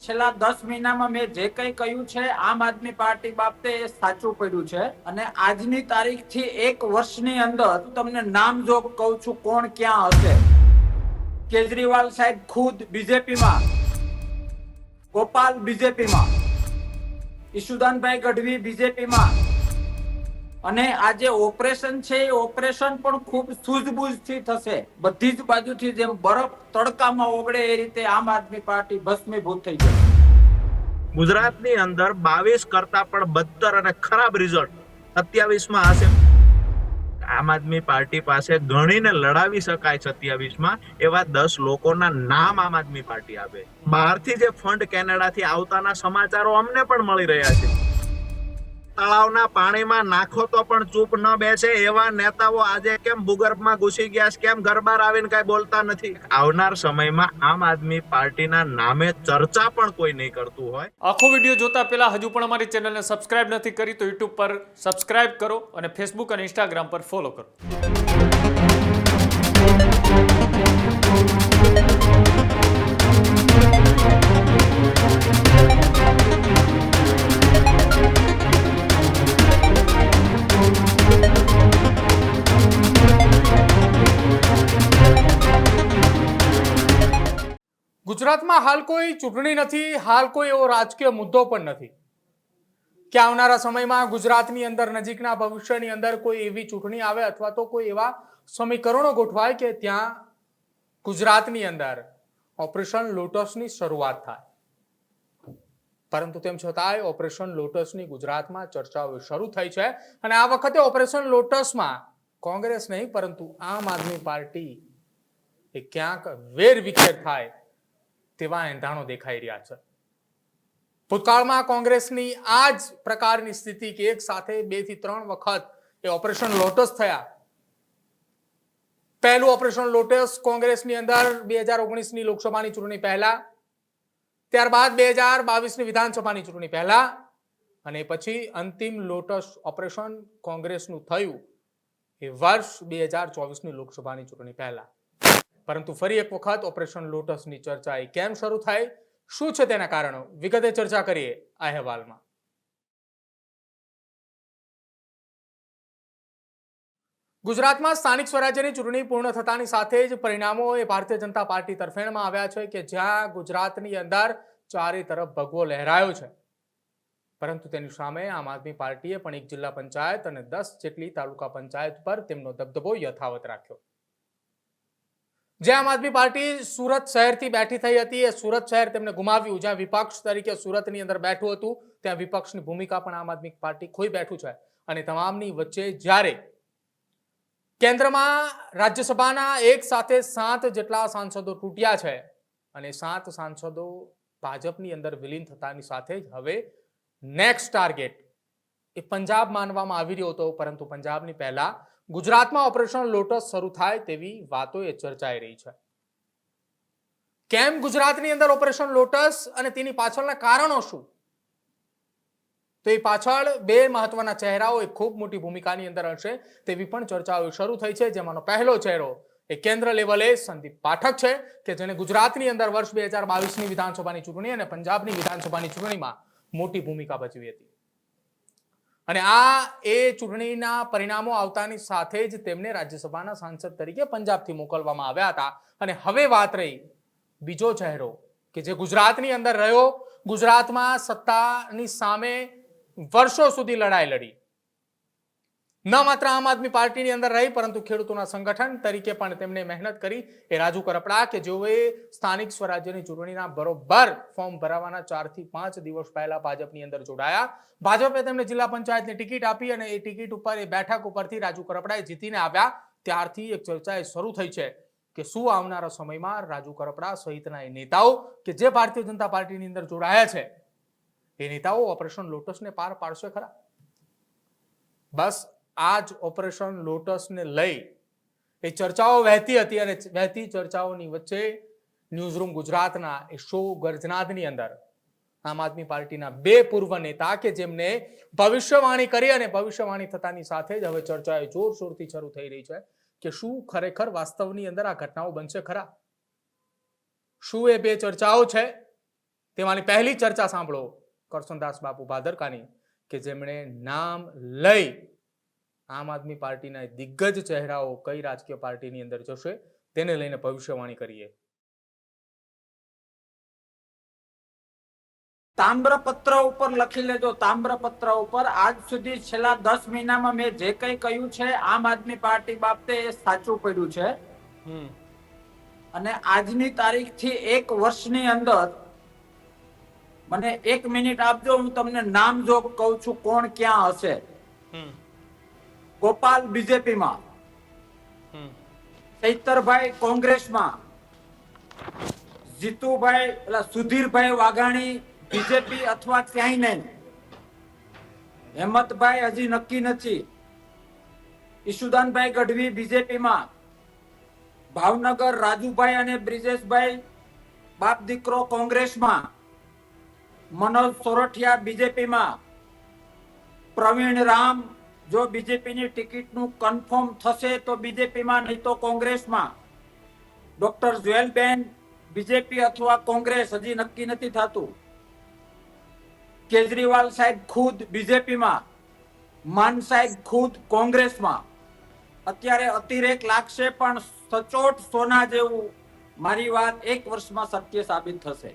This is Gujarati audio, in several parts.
છેલ્લા 10 મહિનામાં મેં જે કંઈ કહ્યું છે આમ આદમી પાર્ટી બાબતે એ સાચું પડ્યું છે અને આજની તારીખથી 1 વર્ષની અંદર તમને નામ જો કહું છું કોણ ક્યાં હશે. કેજરીવાલ સાહેબ ખુદ બીજેપીમાં, ગોપાલ બીજેપીમાં, ઈશુદાનભાઈ ગઢવી બીજેપીમાં, અને આ જે ઓપરેશન છે એ ઓપરેશન પણ ખૂબ સૂઝબૂઝથી થશે. બધી જ બાજુથી જેમ બરફ તડકામાં ઓગળે એ રીતે આમ આદમી પાર્ટી ભસ્મીભૂત થઈ જશે. ગુજરાતની અંદર 22 કરતા પણ બદતર અને ખરાબ રિઝલ્ટ 27માં હશે. આમ આદમી પાર્ટી પાસે ગણીને લડાવી શકાય 27માં એવા 10 લોકોના નામ આમ આદમી પાર્ટી આપે. બહારથી જે ફંડ કેનેડાથી આવતાના સમાચારો અમને પણ મળી રહ્યા છે. તળાવના પાણીમાં નાખો તો પણ ચૂપ ન બેસે એવા નેતાઓ આજે કેમ ભૂગર્ભમાં ઘૂસી ગયા છે, કેમ ઘરબાર આવીને કઈ બોલતા નથી? આવનાર સમયમાં આમ આદમી પાર્ટીના નામે ચર્ચા પણ કોઈ નહીં કરતું હોય. આખો વિડીયો જોતા પહેલા હજુ પણ અમારી ચેનલને સબસ્ક્રાઇબ નથી કરી તો યુટ્યુબ પર સબસ્ક્રાઇબ કરો અને ફેસબુક અને ઇન્સ્ટાગ્રામ પર ફોલો કરો. ગુજરાતમાં હાલ કોઈ ચૂંટણી નથી, હાલ કોઈ એવો રાજકીય મુદ્દો પણ નથી કે આવનારા સમયમાં ગુજરાતની અંદર નજીકના ભવિષ્યની અંદર કોઈ એવી ચૂંટણી આવે અથવા તો કોઈ એવા સમીકરણો ગોઠવાય કે ત્યાં ગુજરાતની અંદર ઓપરેશન લોટસની શરૂઆત થાય. પરંતુ તેમ છતાંય ઓપરેશન લોટસની ગુજરાતમાં ચર્ચાઓ શરૂ થઈ છે અને આ વખતે ઓપરેશન લોટસમાં કોંગ્રેસ નહીં પરંતુ આમ આદમી પાર્ટી એ ક્યાંક વેરવિખેર થાય તેવા એંધાણો દેખાઈ રહ્યા છે. ભૂતકાળમાં કોંગ્રેસની આ જ પ્રકારની સ્થિતિ કે એક સાથે 2 થી 3 વખત એ ઓપરેશન લોટસ થયા. પહેલું ઓપરેશન લોટસ કોંગ્રેસની અંદર 2019ની લોકસભાની ચૂંટણી પહેલા, ત્યારબાદ 2022ની વિધાનસભાની ચૂંટણી પહેલા અને પછી અંતિમ લોટસ ઓપરેશન કોંગ્રેસનું થયું એ વર્ષ 2024ની લોકસભાની ચૂંટણી પહેલા. પરંતુ ફરી એક વખત ઓપરેશન લોટસની ચર્ચા એ કેમ શરૂ થાય, શું છે તેના કારણો, વિગતે ચર્ચા કરીએ આ અહેવાલમાં. ગુજરાતમાં સ્થાનિક સ્વરાજ્યની ચૂંટણી પૂર્ણ થતાની સાથે જ પરિણામો એ ભારતીય જનતા પાર્ટી તરફેણમાં આવ્યા છે કે જ્યાં ગુજરાતની અંદર ચારે તરફ ભગવો લહેરાયો છે. પરંતુ તેની સામે આમ આદમી પાર્ટીએ પણ 1 જિલ્લા પંચાયત અને 10 જેટલી તાલુકા પંચાયત પર તેમનો દબદબો યથાવત રાખ્યો. જે આમ આદમી પાર્ટી સુરત શહેરથી બેઠી થઈ હતી એ સુરત શહેર તેમને ગુમાવ્યું. જ્યાં વિપક્ષ તરીકે સુરતની અંદર બેઠું હતું ત્યાં વિપક્ષની ભૂમિકા પણ આમ આદમી પાર્ટી ખોઈ બેઠું છે. અને તમામની વચ્ચે જ્યારે કેન્દ્રમાં રાજ્યસભાના એક સાથે 7 જેટલા સાંસદો તૂટ્યા છે અને 7 સાંસદો ભાજપની અંદર વિલીન થતાની સાથે જ હવે નેક્સ્ટ ટાર્ગેટ એ પંજાબ માનવામાં આવી રહ્યો હતો. પરંતુ પંજાબની પહેલા ગુજરાતમાં ઓપરેશન લોટસ શરૂ થાય તેવી વાતો એ ચર્ચાઈ રહી છે. કેમ ગુજરાતની અંદર ઓપરેશન લોટસ અને તેની પાછળના કારણો શું? તો એ પાછળ 2 મહત્વના ચહેરાઓ એ ખૂબ મોટી ભૂમિકાની અંદર હશે તેવી પણ ચર્ચાઓ શરૂ થઈ છે. જેમાંનો પહેલો ચહેરો એ કેન્દ્ર લેવલે સંદીપ પાઠક છે કે જેને ગુજરાતની અંદર વર્ષ 2022ની વિધાનસભાની ચૂંટણી અને પંજાબની વિધાનસભાની ચૂંટણીમાં મોટી ભૂમિકા ભજવી હતી. અને આ એ ચૂંટણીના પરિણામો આવતાની સાથે જ તેમને રાજ્યસભાના સાંસદ તરીકે પંજાબથી મોકલવામાં આવ્યા હતા. અને હવે વાત રહી બીજો ચહેરો કે જે ગુજરાતની અંદર રહ્યો, ગુજરાતમાં સત્તાની સામે વર્ષો સુધી લડાઈ લડી, ન માત્ર આમ આદમી પાર્ટીની અંદર રહી પરંતુ ખેડૂતોના સંગઠન તરીકે પણ તેમણે મહેનત કરી. એ રાજુ કરપડા કે જેઓએ સ્થાનિક સ્વરાજ્યની ચૂંટણીના બરોબર ફોર્મ ભરાવાના 4 થી 5 દિવસ પહેલા ભાજપની અંદર જોડાયા. ભાજપે તેમને જિલ્લા પંચાયતની ટિકિટ આપી અને એ ટિકિટ ઉપર, એ બેઠક ઉપરથી રાજુ કરપડાએ જીતીને આવ્યા. ત્યારથી એક ચર્ચા શરૂ થઈ છે કે શું આવનારા સમયમાં રાજુ કરપડા સહિતના એ નેતાઓ કે જે ભારતીય જનતા પાર્ટીની અંદર જોડાયા છે એ નેતાઓ ઓપરેશન લોટસને પાર પાડશે ખરા? બસ આ જ ઓપરેશન લોટસને લઈ એ ચર્ચાઓ વહેતી હતી અને વહેતી ચર્ચાઓની વચ્ચે ન્યૂઝરૂમ ગુજરાતના એ શો ગર્જનાદની અંદર આમ આદમી પાર્ટીના 2 પૂર્વ નેતા કે જેમને ભવિષ્યવાણી કરી અને ભવિષ્યવાણી થતાની સાથે જ હવે ચર્ચાઓ જોરશોરથી શરૂ થઈ રહી છે કે શું ખરેખર વાસ્તવની અંદર આ ઘટનાઓ બનશે ખરા? શું એ 2 ચર્ચાઓ છે તેમાંની પહેલી ચર્ચા સાંભળો કરશનદાસ બાપુ ભાદરકાની, કે જેમણે નામ લઈ આમ આદમી પાર્ટીના દિગ્ગજ ચહેરાઓ કઈ રાજકીય પાર્ટીની અંદર જશે તેને લઈને ભવિષ્યવાણી કરીએ. તામ્રપત્ર ઉપર લખી લેજો. તામ્રપત્ર ઉપર આજ સુધી છેલ્લા 10 મહિનામાં મેં જે કંઈ કહ્યું છે આમ આદમી પાર્ટી બાબતે એ સાચું પડ્યું છે. અને આજની તારીખથી 1 વર્ષની અંદર મને 1 મિનિટ આપજો, હું તમને નામ જો કહું છું કોણ ક્યાં હશે. ગોપાલ બીજેપીમાં, ચૈતરભાઈ કોંગ્રેસમાં, જીતુભાઈ સુધીરભાઈ વાઘાણી બીજેપી અથવા ક્યાંય નહીં, હેમંતભાઈ હજી નક્કી નથી, ઈશુદાનભાઈ ગઢવી બીજેપીમાં, ભાવનગર રાજુભાઈ અને બ્રિજેશભાઈ બાપ દીકરો કોંગ્રેસમાં, મનોજ સોરઠિયા બીજેપીમાં, પ્રવીણ રામ જો બીજેપીની ટિકિટનું કન્ફર્મ થશે તો બીજેપીમાં, નહીં તો કોંગ્રેસમાં, ડોક્ટર જ્વેલબેન બીજેપી અથવા કોંગ્રેસ હજી નક્કી નથી થતું, કેજરીવાલ સાહેબ ખુદ બીજેપીમાં, માન સાહેબ ખુદ કોંગ્રેસમાં. અત્યારે અતિરેક લાગશે પણ સચોટ સોના જેવું મારી વાત 1 વર્ષમાં સત્ય સાબિત થશે.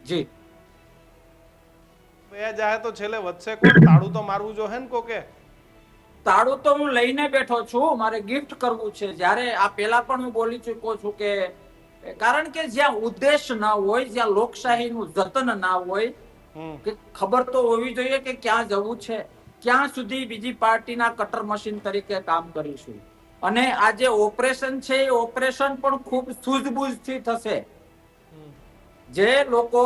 જી જાય તો છેલ્લે વધશે કોણ? તાળું તો મારવું જો હે ને કોકે. તાળું તો હું લઈને બેઠો છું, મારે ગિફ્ટ કરવું છે. જ્યારે આ પેલા પણ હું બોલી ચૂક્યો છું કે કારણ કે જ્યાં ઉદ્દેશ ના હોય, જ્યાં લોકશાહીનું જતન ના હોય, કે ખબર તો હોવી જોઈએ કે ક્યાં જવું છે, ક્યાં સુધી બીજી પાર્ટીના કટર મશીન તરીકે કામ કરીશું. અને આ જે ઓપરેશન છે એ ઓપરેશન પણ ખૂબ સૂઝબૂઝથી થશે. જે લોકો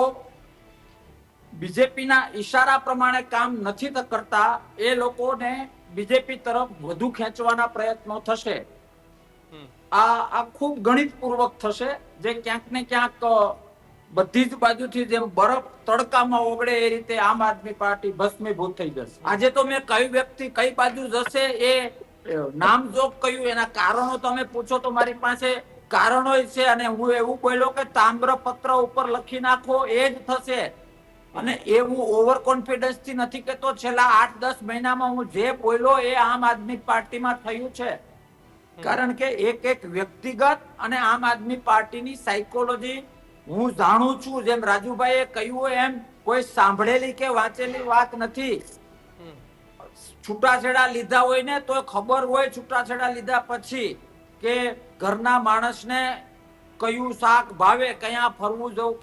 બીજેપીના ઈશારા પ્રમાણે કામ નથી કરતા એ લોકોને બીજેપી તરફ વધુ ખેંચવાના પ્રયત્નો થશે. આ ખૂબ ગણિતપૂર્વક થશે, જે ક્યાંક ને ક્યાંક બધી જ બાજુથી જેમ બરફ તડકામાં ઓગળે એ રીતે આમ આદમી પાર્ટી ભસ્મીભૂત થઈ જશે. આજે તો મેં કઈ વ્યક્તિ કઈ બાજુ જશે એ નામજોગ કહ્યું, એના કારણો તમે પૂછો તો મારી પાસે કારણો છે. અને હું એવું બોલ્યો કે તામ્રપત્ર ઉપર લખી નાખો એ જ થશે. અને એ હું ઓવર કોન્ફિડન્સ થી નથી કહેતો. છેલ્લા 8-10 મહિનામાં હું જે બોલ્યો એ આમ આદમી પાર્ટીમાં થયું છે. કારણ કે એક વ્યક્તિગત અને આમ આદમી પાર્ટીની સાયકોલોજી હું જાણું છું. જેમ રાજુભાઈએ કહ્યું એમ કોઈ સાંભળેલી કે વાંચેલી વાત નથી. છૂટાછેડા લીધા હોય ને તો ખબર હોય છૂટાછેડા લીધા પછી કે ઘરના માણસને કયું શાક ભાવે, કયા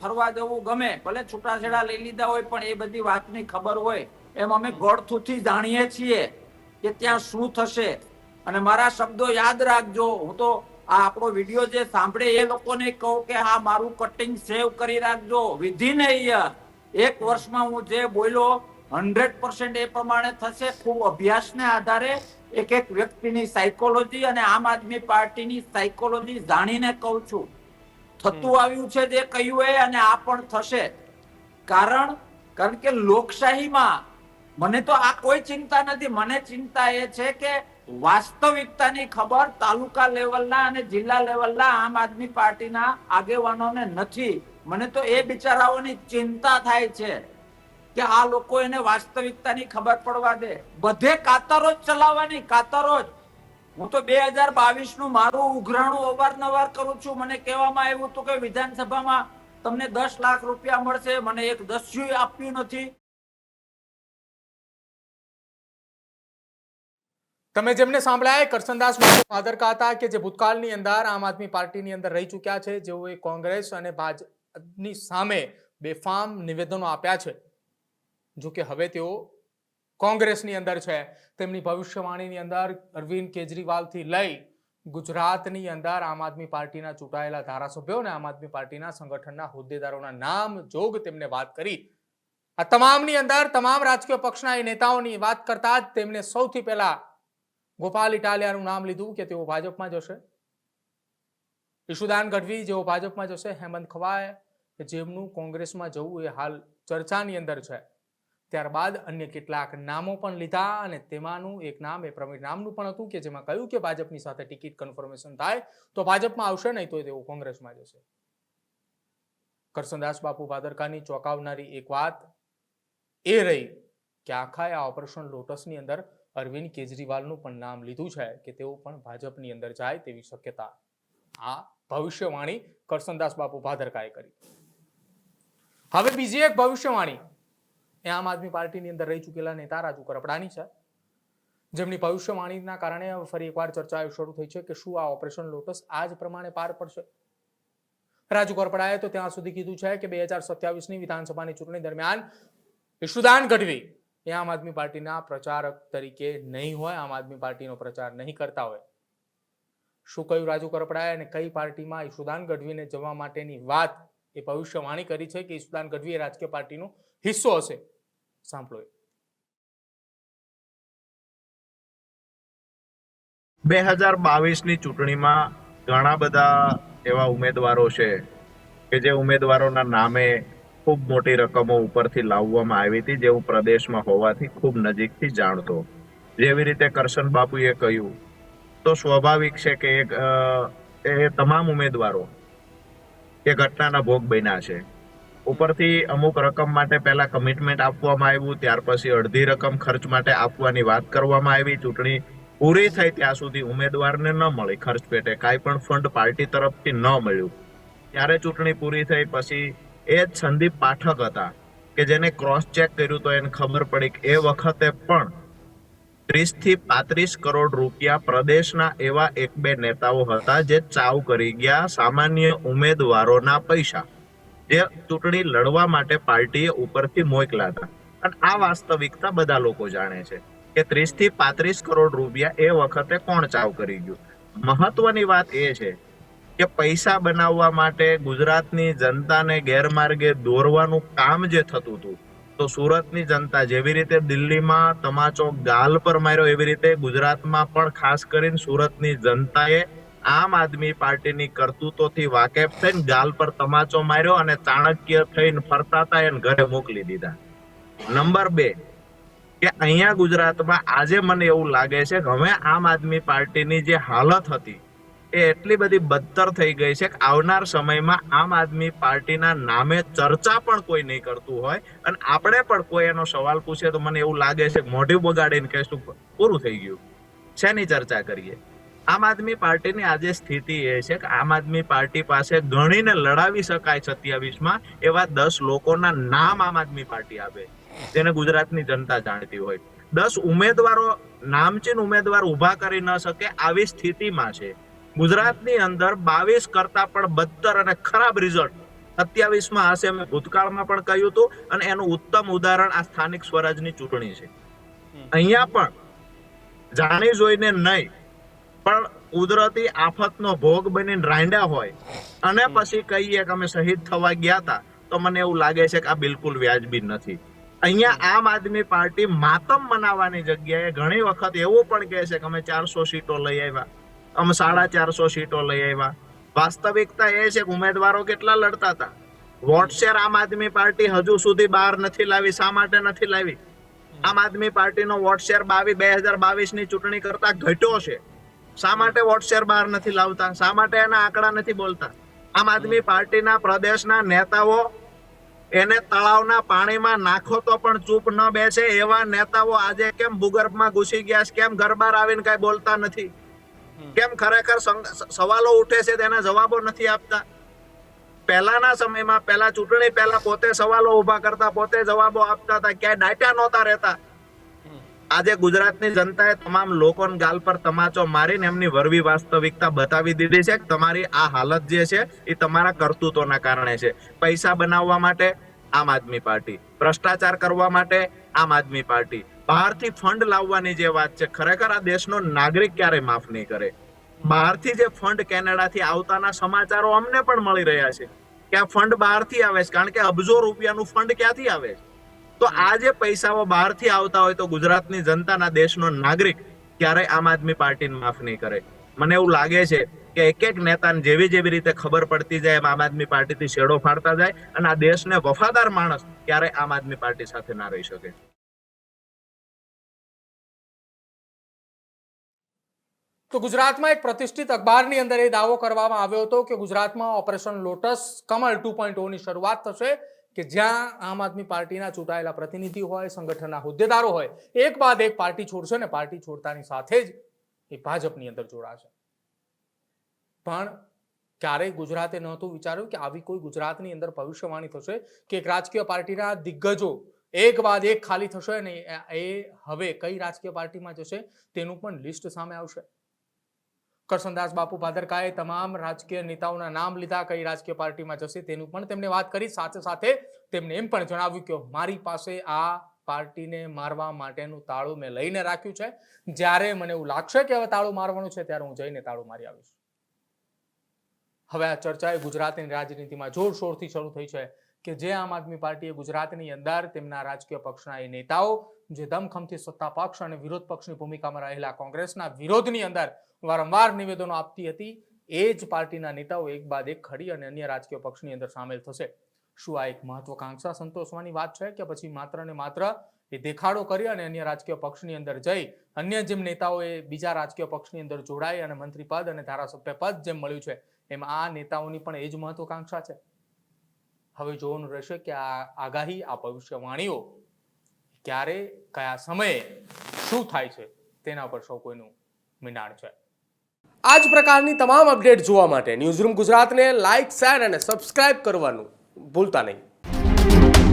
ફરવા જવું ગમે. ભલે છૂટાછેડા લઈ લીધા હોય પણ એ બધી વાતની ખબર હોય. એમ અમે ગોળથુથી જાણીએ છીએ કે ત્યાં શું થશે. અને મારા શબ્દો યાદ રાખજો. હું તો આ આપણો વિડીયો જે સાંભળે એ લોકોને કહું કે હા મારું કટિંગ સેવ કરી રાખજો. વિધિન અ યર, 1 વર્ષમાં હું જે બોલ્યો 100% એ પ્રમાણે થશે. ખૂબ અભ્યાસને આધારે એક વ્યક્તિની સાયકોલોજી અને આમ આદમી પાર્ટીની સાયકોલોજી જાણીને કહું છું. થતું આવ્યું છે જે કહ્યું એ, અને આ પણ થશે. કારણ કે લોકશાહીમાં મને તો આ કોઈ ચિંતા નથી. મને ચિંતા એ છે કે વાસ્તવિકતાની ખબર તાલુકા લેવલના અને જિલ્લા લેવલના આમ આદમી પાર્ટીના આગેવાનોને નથી. મને તો એ બિચારાઓની ચિંતા થાય છે કે આ લોકો એને વાસ્તવિકતાની ખબર પડવા દે. બધે કાતરો જ ચલાવવાની, કાતરો જ. હું તો 2022 નું મારું ઉઘરાણું અવારનવાર કરું છું. મને કહેવામાં આવ્યું હતું કે વિધાનસભામાં તમને 10 લાખ રૂપિયા મળશે. મને 1 દસ્યું આપ્યું નથી. તમે જેમને સાંભળ્યા કરશનદાસ બાપુ ભાદરકા હતા, કે જે ભૂતકાળની અંદર આમ આદમી પાર્ટીની અંદર રહી ચૂક્યા છે, જેઓએ કોંગ્રેસ અને ભાજપની સામે બેફામ નિવેદનો આપ્યા છે. જો કે હવે તેઓ કોંગ્રેસની અંદર છે. તેમની ભવિષ્યવાણીની અંદર અરવિંદ કેજરીવાલથી લઈ ગુજરાતની અંદર આમ આદમી પાર્ટીના ચૂંટાયેલા ધારાસભ્યો અને આમ આદમી પાર્ટીના સંગઠનના હોદ્દેદારોના નામ જોગ તેમને વાત કરી. આ તમામની અંદર તમામ રાજકીય પક્ષના એ નેતાઓની વાત કરતા જ તેમને સૌથી પહેલા ગોપાલ ઇટાલિયાનું નામ લીધું કે તેઓ ભાજપમાં જશે. ઈશુદાન ગઢવી જેઓ ભાજપમાં જશે. હેમંત ખવાય કે જેમનું કોંગ્રેસમાં જવું એ હાલ ચર્ચાની અંદર છે. ત્યારબાદ અન્ય કેટલાક નામો પણ લીધા અને તેમાંનું એક નામ એ પ્રવીણ રામનું પણ હતું, કે જેમાં કહ્યું કે ભાજપની સાથે ટિકિટ કન્ફર્મેશન થાય તો ભાજપમાં આવશે, નહીં તો તેઓ કોંગ્રેસમાં જશે. કરસનદાસ બાપુ ભાદરકાની ચોંકાવનારી એક વાત એ રહી કે આખા આ ઓપરેશન લોટસની અંદર અરવિંદ કેજરીવાલનું પણ નામ લીધું છે કે તેઓ પણ ભાજપની અંદર જાય તેવી શક્યતા આ ભવિષ્યવાણી કરસનદાસ બાપુ ભાદરકાએ કરી. હવે બીજી એક ભવિષ્યવાણી એ આમ આદમી પાર્ટીની અંદર રહી ચૂકેલા નેતા રાજુ કરપડાની છે, જેમની ભવિષ્યવાણીના કારણે ફરી એકવાર ચર્ચા શરૂ થઈ છે કે શું આ ઓપરેશન લોટસ આ જ પ્રમાણે પાર પડશે. રાજુ કરપડાએ તો ત્યાં સુધી કીધું છે કે 2027ની વિધાનસભાની ચૂંટણી દરમિયાન ઈશુદાન ગઢવી એ આમ આદમી પાર્ટીના પ્રચારક તરીકે નહીં હોય, આમ આદમી પાર્ટીનો પ્રચાર નહીં કરતા હોય. શું કહ્યું રાજુ કરપડાએ અને કઈ પાર્ટીમાં ઈશુદાન ગઢવીને જવા માટેની વાત એ ભવિષ્યવાણી કરી છે કે ઈશુદાન ગઢવી એ રાજકીય પાર્ટીનો હિસ્સો હશે. સાંભળો. 2022ની ચૂંટણીમાં ઘણા બધા એવા ઉમેદવારો છે કે જે ઉમેદવારોના નામે ખૂબ મોટી રકમો ઉપરથી લાવવામાં આવી હતી, જે હું પ્રદેશમાં હોવાથી ખૂબ નજીકથી જાણતો. જેવી રીતે કરશન બાપુએ કહ્યું તો સ્વાભાવિક છે કે એ તમામ ઉમેદવારો એ ઘટનાના ભોગ બન્યા છે. ઉપરથી અમુક રકમ માટે પહેલા કમિટમેન્ટ આપવામાં આવ્યું, ત્યાર પછી અડધી રકમ ખર્ચ માટે આપવાની વાત કરવામાં આવી. ચૂંટણી પૂરી થઈ ત્યાં સુધી ઉમેદવારને ન મળી ખર્ચ પેટે કાંઈ પણ ફંડ પાર્ટી તરફથી ન મળ્યું. ત્યારે ચૂંટણી પૂરી થઈ પછી એ જ સંદીપ પાઠક હતા કે જેને ક્રોસ ચેક કર્યું તો એને ખબર પડી કે એ વખતે પણ 30 થી 35 કરોડ રૂપિયા પ્રદેશના એવા એક બે નેતાઓ હતા જે ચાવ કરી ગયા સામાન્ય ઉમેદવારોના પૈસા, જે ચૂંટણી લડવા માટે પાર્ટીએ ઉપરથી મોકલ્યા હતા. અને આ વાસ્તવિકતા બધા લોકો જાણે છે કે 30 થી 35 કરોડ રૂપિયા એ વખતે કોણ ચાવ કરી ગયું. મહત્વની વાત એ છે કે પૈસા બનાવવા માટે ગુજરાતની જનતાને ગેરમાર્ગે દોરવાનું કામ જે થતું હતું, તો સુરતની જનતા જેવી રીતે દિલ્હીમાં તમાચો ગાલ પર માર્યો, એવી રીતે ગુજરાતમાં પણ ખાસ કરીને સુરતની જનતાએ આમ આદમી પાર્ટીની કરતૂતોથી વાકેફ થઈને ગાલ પર તમાચો માર્યો અને ચાણક્ય થઈને ફરતા હતા એને ઘરે મોકલી દીધા. નંબર 2 કે અહીંયા ગુજરાતમાં આજે મને એવું લાગે છે કે હવે આમ આદમી પાર્ટીની જે હાલત હતી એ એટલી બધી બદતર થઈ ગઈ છે કે આવનાર સમયમાં આમ આદમી પાર્ટીના નામે ચર્ચા પણ કોઈ નહીં કરતું હોય, અને આપણે પણ કોઈ એનો સવાલ પૂછે તો મને એવું લાગે છે કે મોઢું બગાડીને કહેશું પૂરું થઈ ગયું, શેની ચર્ચા કરીએ. આમ આદમી પાર્ટીની આજે સ્થિતિ એ છે કે આમ આદમી પાર્ટી પાસે ગણીને લડાવી શકાય 27માં એવા 10 લોકોના નામ આમ આદમી પાર્ટી આપે જેને ગુજરાતની જનતા જાણતી હોય. 10 ઉમેદવારો નામચીન ઉમેદવાર ઉભા કરી ન શકે આવી સ્થિતિમાં છે. ગુજરાતની અંદર 22 કરતા પણ બદતર અને ખરાબ રિઝલ્ટ 27માં હશે. મેં ભૂતકાળમાં પણ કહ્યું હતું અને એનું ઉત્તમ ઉદાહરણ આ સ્થાનિક સ્વરાજની ચૂંટણી છે. અહીંયા પણ જાણી જોઈને નહીં પણ કુદરતી આફતનો ભોગ બનીને રાંડ્યા હોય અને પછી કહીએ કે અમે શહીદ થવા ગયા હતા, તો મને એવું લાગે છે કે આ બિલકુલ વ્યાજબી નથી. અહીંયા આમ આદમી પાર્ટી માતમ મનાવવાની જગ્યાએ ઘણી વખત એવું પણ કહે છે કે અમે 400 સીટો લઈ આવ્યા, અમે 450 સીટો લઈ આવ્યા. વાસ્તવિકતા એ છે કે ઉમેદવારો કેટલા લડતા હતા. વોટ શેર આમ આદમી પાર્ટી હજુ સુધી બહાર નથી લાવી. શા માટે નથી લાવી? આમ આદમી પાર્ટીનો વોટ શેર 2022ની ચૂંટણી કરતા ઘટ્યો છે. શા માટે વોટ શેર બહાર નથી લાવતા? શા માટે એના આંકડા નથી બોલતા? આમ આદમી પાર્ટીના પ્રદેશના નેતાઓ એને તળાવના પાણીમાં નાખો તો પણ ચૂપ ન બેસે એવા નેતાઓ આજે કેમ ભૂગર્ભમાં ઘૂસી ગયા છે? કેમ ઘર બહાર આવીને કઈ બોલતા નથી? કેમ ખરેખર સવાલો ઉઠે છે તેના જવાબો નથી આપતા? પહેલાના સમયમાં પહેલા ચૂંટણી પહેલા પોતે સવાલો ઉભા કરતા, પોતે જવાબો આપતા હતા, ક્યાંય ડાટા નહોતા રહેતા. આજે ગુજરાતની જનતાએ તમામ લોકોને ગાલ પર તમાચો મારીને એમની વરવી વાસ્તવિકતા બતાવી દીધી છે કે તમારી આ હાલત જે છે એ તમારા કરતૂતોના કારણે છે. પૈસા બનાવવા માટે આમ આદમી પાર્ટી, ભ્રષ્ટાચાર કરવા માટે આમ આદમી પાર્ટી, બહારથી ફંડ લાવવાની જે વાત છે, ખરેખર આ દેશનો નાગરિક ક્યારેય માફ નહીં કરે. બહારથી જે ફંડ કેનેડાથી આવતાના સમાચારો અમને પણ મળી રહ્યા છે કે આ ફંડ બહારથી આવે છે, કારણ કે અબજો રૂપિયાનું ફંડ ક્યાંથી આવે છે. તો આ જે પૈસાઓ બહારથી આવતા હોય તો ગુજરાતની જનતાના દેશનો નાગરિક ક્યારેય આમ આદમી પાર્ટીને માફ નહીં કરે. મને એવું લાગે છે કે એક એક નેતાને જેવી રીતે ખબર પડતી જાય એમ આમ આદમી પાર્ટીથી શેડો ફાડતા જાય અને આ દેશને વફાદાર માણસ ક્યારેય આમ આદમી પાર્ટી સાથે ના રહી શકે. તો ગુજરાતમાં એક પ્રતિષ્ઠિત અખબારની અંદર એ દાવો કરવામાં આવ્યો હતો કે ગુજરાતમાં ઓપરેશન લોટસ કમલ 2.0 ની શરૂઆત થશે કે જ્યાં આમ આદમી પાર્ટીના ચૂંટાયેલા પ્રતિનિધિ હોય, સંગઠનના હોદ્દેદારો હોય, એક બાદ એક પાર્ટી છોડશે ને પાર્ટી છોડતાની સાથે જ એ ભાજપની અંદર જોડાશે. પણ ક્યારેય ગુજરાતે નહોતું વિચાર્યું કે આવી કોઈ ગુજરાતની અંદર ભવિષ્યવાણી થશે કે એક રાજકીય પાર્ટીના દિગ્ગજો એક બાદ એક ખાલી થશે ને એ હવે કઈ રાજકીય પાર્ટીમાં જશે તેનું પણ લિસ્ટ સામે આવશે. કરશનદાસ બાપુ ભાદરકાએ તમામ રાજકીય નેતાઓના નામ લીધા, કઈ રાજકીય પાર્ટીમાં જશે તેનું પણ તેમણે વાત કરી. સાથે સાથે તેમણે એમ પણ જણાવ્યું કે મારી પાસે આ પાર્ટીને મારવા માટેનું તાળું મેં લઈને રાખ્યું છે. જ્યારે મને એવું લાગશે કે હવે તાળું મારવાનું છે ત્યારે હું જઈને તાળું મારી આવીશ. હવે આ ચર્ચા ગુજરાતની રાજનીતિમાં જોરશોરથી શરૂ થઈ છે કે જે આમ આદમી પાર્ટીએ ગુજરાતની અંદર તેમના રાજકીય પક્ષના એ નેતાઓ જે દમખમથી સત્તા પક્ષ અને વિરોધ પક્ષની ભૂમિકામાં રહેલા કોંગ્રેસના વિરોધની અંદર વારંવાર નિવેદનો આપતી હતી, એ જ પાર્ટીના નેતાઓ એક બાદ એક ખડી અને અન્ય રાજકીય પક્ષની અંદર સામેલ થશે. શું આ એક મહત્વાકાંક્ષા સંતોષવાની વાત છે કે પછી માત્ર ને માત્ર એ દેખાડો કરી અને અન્ય રાજકીય પક્ષની અંદર જઈ અન્ય જેમ નેતાઓએ બીજા રાજકીય પક્ષની અંદર જોડાઈ અને મંત્રી પદ અને ધારાસભ્ય પદ જેમ મળ્યું છે એમ આ નેતાઓની પણ એ જ મહત્વાકાંક્ષા છે. હવે જોવાનું રહેશે કે આ આગાહી, આ ભવિષ્યવાણીઓ ક્યારે, કયા સમયે શું થાય છે તેના પર સૌ કોઈનું મીંડાણ છે. આ જ પ્રકારની તમામ અપડેટ જોવા માટે ન્યૂઝરૂમ ગુજરાતને લાઇક, શેર અને સબસ્ક્રાઇબ કરવાનું ભૂલતા નહીં.